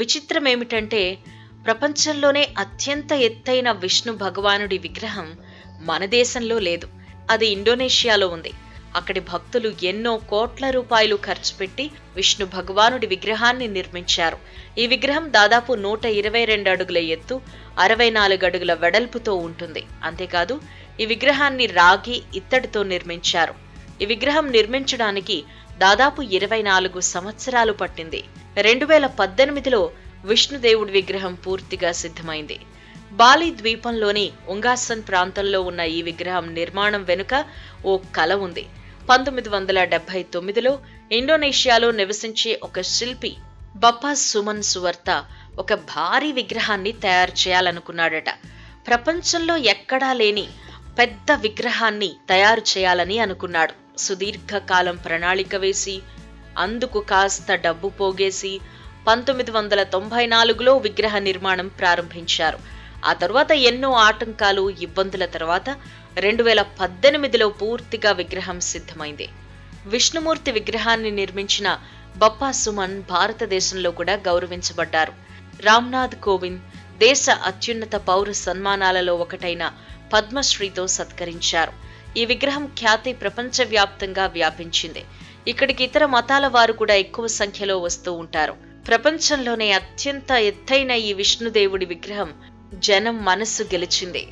విచిత్రం ఏమిటంటే ప్రపంచంలోనే అత్యంత ఎత్తైన విష్ణు భగవానుడి విగ్రహం మన దేశంలో లేదు. అది ఇండోనేషియాలో ఉంది. అక్కడి భక్తులు ఎన్నో కోట్ల రూపాయలు ఖర్చు పెట్టి విష్ణు భగవానుడి విగ్రహాన్ని నిర్మించారు. ఈ విగ్రహం దాదాపు 122 అడుగుల ఎత్తు, 64 అడుగుల వెడల్పుతో ఉంటుంది. అంతేకాదు ఈ విగ్రహాన్ని రాగి, ఇత్తడితో నిర్మించారు. ఈ విగ్రహం నిర్మించడానికి దాదాపు 24 సంవత్సరాలు పట్టింది. 2018లో విష్ణుదేవుడి విగ్రహం పూర్తిగా సిద్ధమైంది. బాలి ద్వీపంలోని ఉంగాసన్ ప్రాంతంలో ఉన్న ఈ విగ్రహం నిర్మాణం వెనుక ఓ కల ఉంది. 1979లో ఇండోనేషియాలో నివసించే ఒక శిల్పి బప్పా సుమన్ సువర్త ఒక భారీ విగ్రహాన్ని తయారు చేయాలనుకున్నాడట. ప్రపంచంలో ఎక్కడా లేని పెద్ద విగ్రహాన్ని తయారు చేయాలని అనుకున్నాడు. సుదీర్ఘకాలం ప్రణాళిక వేసి అందుకు కాస్త డబ్బు పోగేసి 1994లో విగ్రహ నిర్మాణం ప్రారంభించారు. ఆ తర్వాత ఎన్నో ఆటంకాలు, ఇబ్బందుల తర్వాత 2018లో పూర్తిగా విగ్రహం సిద్ధమైంది. విష్ణుమూర్తి విగ్రహాన్ని నిర్మించిన బప్పా సుమన్ భారతదేశంలో కూడా గౌరవించబడ్డారు. రామ్నాథ్ కోవింద్ దేశ అత్యున్నత పౌర సన్మానాలలో ఒకటైన పద్మశ్రీతో సత్కరించారు. ఈ విగ్రహం ఖ్యాతి ప్రపంచవ్యాప్తంగా వ్యాపించింది. ఇక్కడికి ఇతర మతాల వారు కూడా ఎక్కువ సంఖ్యలో వస్తూ ఉంటారు. ప్రపంచంలోనే అత్యంత ఎత్తైన ఈ విష్ణుదేవుడి విగ్రహం జనం మనస్సు గెలిచింది.